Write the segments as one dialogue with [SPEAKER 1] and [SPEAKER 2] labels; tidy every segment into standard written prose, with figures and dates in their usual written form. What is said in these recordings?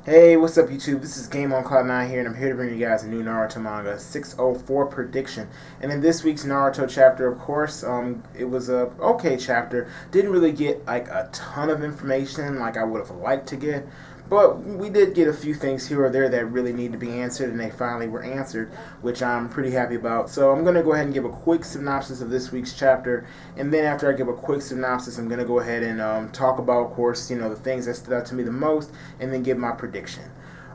[SPEAKER 1] Hey, what's up, YouTube? This is Game on Cloud 9 here, and I'm here to bring you guys a new Naruto manga, 604 prediction. And in this week's Naruto chapter, of course, it was a okay chapter. Didn't really get like a ton of information like I would have liked to get, but we did get a few things here or there that really need to be answered, and they finally were answered, which I'm pretty happy about. So I'm gonna go ahead and give a quick synopsis of this week's chapter, and then after I give a quick synopsis, I'm gonna go ahead and talk about, of course, the things that stood out to me the most, and then give my prediction.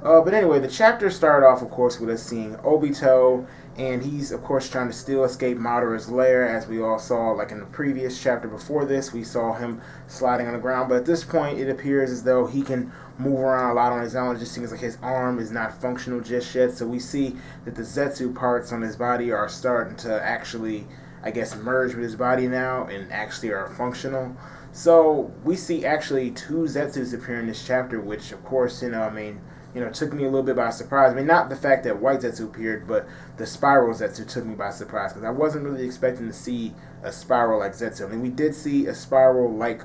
[SPEAKER 1] But anyway, the chapter started off, of course, with us seeing Obito, and he's, of course, trying to still escape Madara's lair, as we all saw, like in the previous chapter before this, we saw him sliding on the ground. But at this point, it appears as though he can move around a lot on his own. It just seems like his arm is not functional just yet. So we see that the Zetsu parts on his body are starting to actually, I guess, merge with his body now and actually are functional. So we see actually two Zetsus appear in this chapter, which, of course, took me a little bit by surprise. I mean, not the fact that White Zetsu appeared, but the Spiral Zetsu took me by surprise because I wasn't really expecting to see a Spiral like Zetsu. I mean, we did see a Spiral like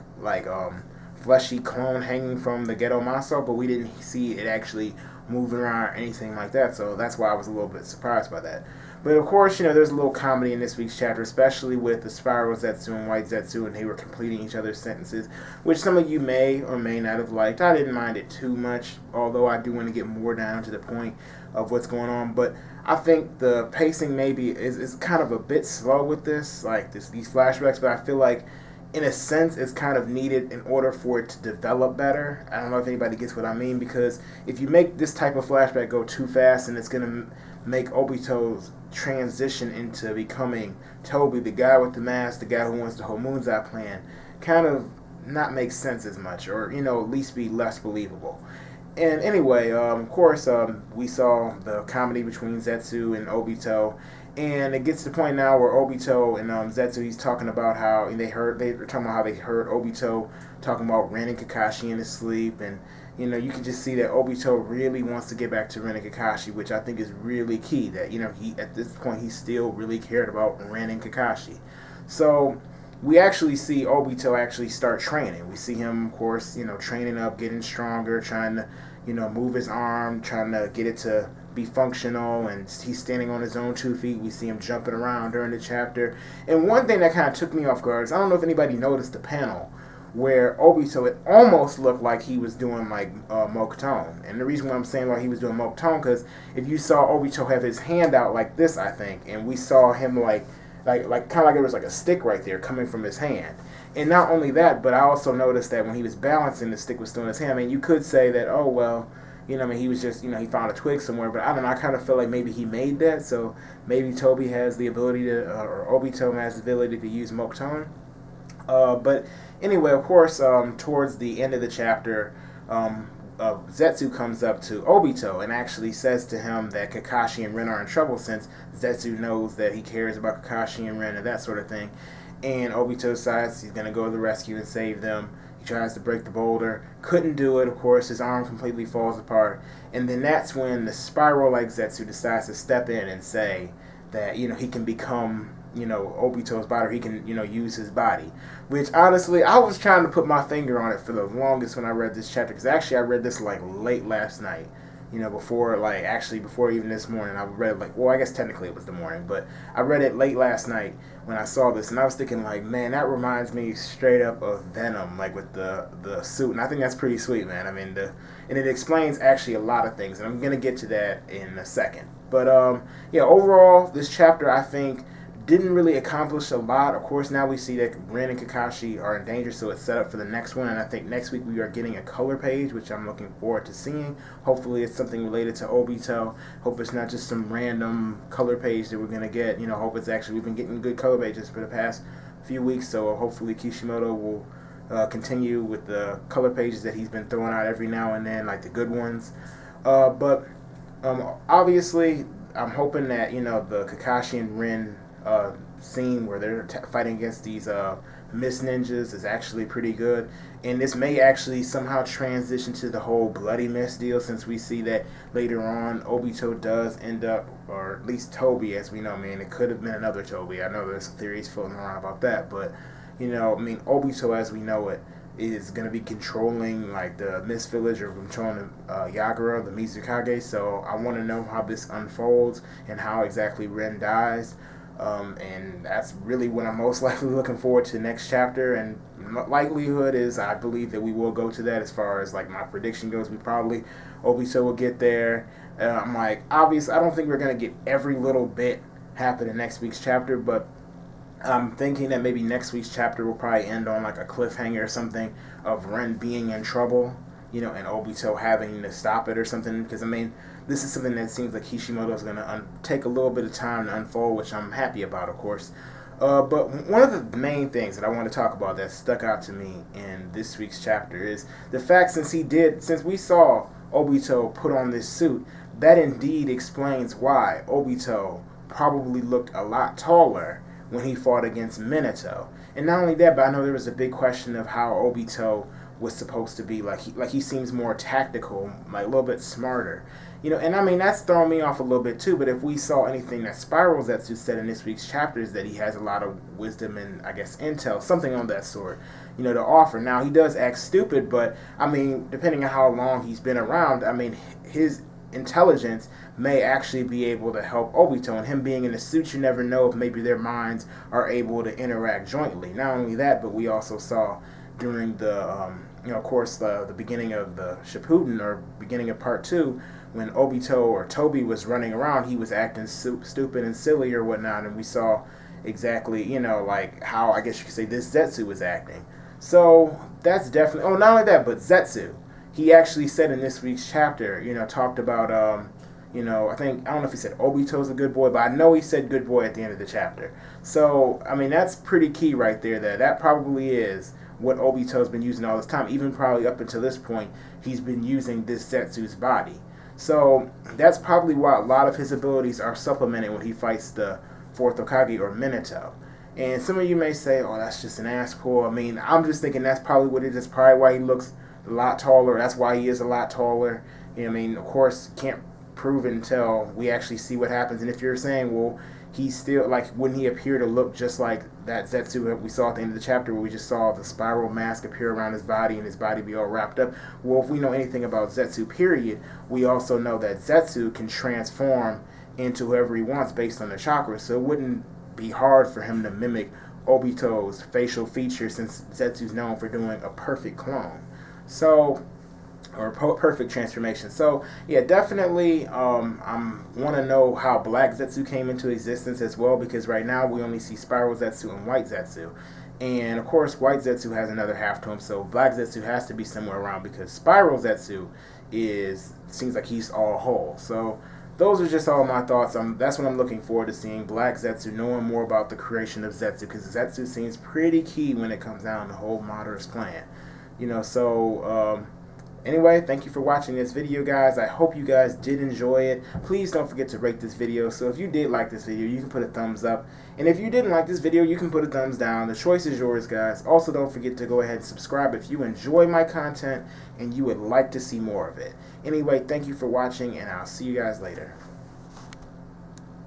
[SPEAKER 1] fleshy clone hanging from the Ghetto Maso, but we didn't see it actually moving around or anything like that. So that's why I was a little bit surprised by that. But of course, there's a little comedy in this week's chapter, especially with the Spiral Zetsu and White Zetsu, and they were completing each other's sentences, which some of you may or may not have liked. I didn't mind it too much, although I do want to get more down to the point of what's going on. But I think the pacing maybe is kind of a bit slow with this, these flashbacks, but I feel like in a sense, it's kind of needed in order for it to develop better. I don't know if anybody gets what I mean, because if you make this type of flashback go too fast, and it's going to make Obito's transition into becoming Tobi, the guy with the mask, the guy who wants the whole Moon's Eye plan, kind of not make sense as much, or, at least be less believable. And anyway, of course, we saw the comedy between Zetsu and Obito, and it gets to the point now where Obito and Zetsu, he's talking about how they're talking about how they heard Obito talking about Ren and Kakashi in his sleep, and you can just see that Obito really wants to get back to Ren and Kakashi, which I think is really key. That he at this point he still really cared about Ren and Kakashi. So we actually see Obito actually start training. We see him, of course, training up, getting stronger, trying to, move his arm, trying to get it to be functional, and he's standing on his own 2 feet. We see him jumping around during the chapter. And one thing that kind of took me off guard is, I don't know if anybody noticed the panel where Obito, it almost looked like he was doing like Mokuton. And the reason why I'm saying why he was doing Mokuton, because if you saw Obito have his hand out like this, I think, and we saw him like kind of like there was like a stick right there coming from his hand. And not only that, but I also noticed that when he was balancing, the stick was still in his hand. I mean, you could say that, oh well, he was just, he found a twig somewhere, but I don't know, I kind of feel like maybe he made that, so maybe Tobi has the ability to, or Obito has the ability to use Mokuton. But anyway, of course, towards the end of the chapter, Zetsu comes up to Obito and actually says to him that Kakashi and Ren are in trouble, since Zetsu knows that he cares about Kakashi and Ren and that sort of thing. And Obito decides he's going to go to the rescue and save them. He tries to break the boulder. Couldn't do it, of course. His arm completely falls apart. And then that's when the Spiral-like Zetsu decides to step in and say that, he can become, Obito's body, or he can, use his body. Which, honestly, I was trying to put my finger on it for the longest when I read this chapter. Because actually, I read this, late last night. Before even this morning. I read I guess technically it was the morning, but I read it late last night when I saw this, and I was thinking man, that reminds me straight up of Venom, with the suit, and I think that's pretty sweet, man. I mean, and it explains actually a lot of things, and I'm gonna get to that in a second. But yeah, overall, this chapter I think didn't really accomplish a lot. Of course, now we see that Ren and Kakashi are in danger, so it's set up for the next one. And I think next week we are getting a color page, which I'm looking forward to seeing. Hopefully it's something related to Obito. Hope it's not just some random color page that we're going to get. Hope it's actually, we've been getting good color pages for the past few weeks, so hopefully Kishimoto will continue with the color pages that he's been throwing out every now and then, like the good ones. But obviously, I'm hoping that, the Kakashi and Ren scene where they're fighting against these Mist Ninjas is actually pretty good, and this may actually somehow transition to the whole Bloody Mist deal, since we see that later on Obito does end up, or at least Tobi, as we know. I mean, it could have been another Tobi. I know there's theories floating around about that, but Obito as we know it is going to be controlling like the Mist Village or controlling Yagura, the Mizukage. So I want to know how this unfolds and how exactly Ren dies. And that's really what I'm most likely looking forward to next chapter. And likelihood is I believe that we will go to that. As far as like my prediction goes, we probably Obito will get there. I'm like, obviously, I don't think we're gonna get every little bit happen in next week's chapter, but I'm thinking that maybe next week's chapter will probably end on like a cliffhanger or something of Ren being in trouble, you know, and Obito having to stop it or something. Because I mean, this is something that seems like Kishimoto is going to take a little bit of time to unfold, which I'm happy about, of course. But one of the main things that I want to talk about that stuck out to me in this week's chapter is the fact since we saw Obito put on this suit, that indeed explains why Obito probably looked a lot taller when he fought against Minato. And not only that, but I know there was a big question of how Obito was supposed to be. Like he seems more tactical, like a little bit smarter. You know, and I mean, that's throwing me off a little bit too, but if we saw anything that Spiral Zetsu said in this week's chapters, that he has a lot of wisdom and, I guess, intel, something on that sort, you know, to offer. Now, he does act stupid, but, I mean, depending on how long he's been around, I mean, his intelligence may actually be able to help Obito, and him being in the suit, you never know if maybe their minds are able to interact jointly. Not only that, but we also saw during the, you know, of course, the beginning of the Shippuden, or beginning of part 2, when Obito or Tobi was running around, he was acting stupid and silly or whatnot, and we saw exactly, you know, like how, I guess you could say, this Zetsu was acting. So that's definitely, oh, not only that, but Zetsu, he actually said in this week's chapter, you know, talked about, you know, I don't know if he said Obito's a good boy, but I know he said good boy at the end of the chapter. So, I mean, that's pretty key right there. That probably is what Obito's been using all this time. Even probably up until this point, he's been using this Zetsu's body. So that's probably why a lot of his abilities are supplemented when he fights the fourth Hokage or Minato. And some of you may say, oh, that's just an ass pull. I mean, I'm just thinking that's probably what it is. That's probably why he looks a lot taller. That's why he is a lot taller. You know, I mean, of course, can't prove it until we actually see what happens. And if you're saying, well, he's still, like, wouldn't he appear to look just like that Zetsu that we saw at the end of the chapter, where we just saw the spiral mask appear around his body and his body be all wrapped up? Well, if we know anything about Zetsu, period, we also know that Zetsu can transform into whoever he wants based on the chakra. So it wouldn't be hard for him to mimic Obito's facial features, since Zetsu's known for doing a perfect clone. So, or perfect transformation. So yeah, definitely I want to know how Black Zetsu came into existence as well, because right now we only see Spiral Zetsu and White Zetsu, and of course White Zetsu has another half to him, so Black Zetsu has to be somewhere around, because Spiral Zetsu seems like he's all whole. So those are just all my thoughts. That's what I'm looking forward to seeing, Black Zetsu, knowing more about the creation of Zetsu, because Zetsu seems pretty key when it comes down to the whole Madara's plan. You know, so anyway, thank you for watching this video, guys. I hope you guys did enjoy it. Please don't forget to rate this video. So if you did like this video, you can put a thumbs up. And if you didn't like this video, you can put a thumbs down. The choice is yours, guys. Also, don't forget to go ahead and subscribe if you enjoy my content and you would like to see more of it. Anyway, thank you for watching, and I'll see you guys later.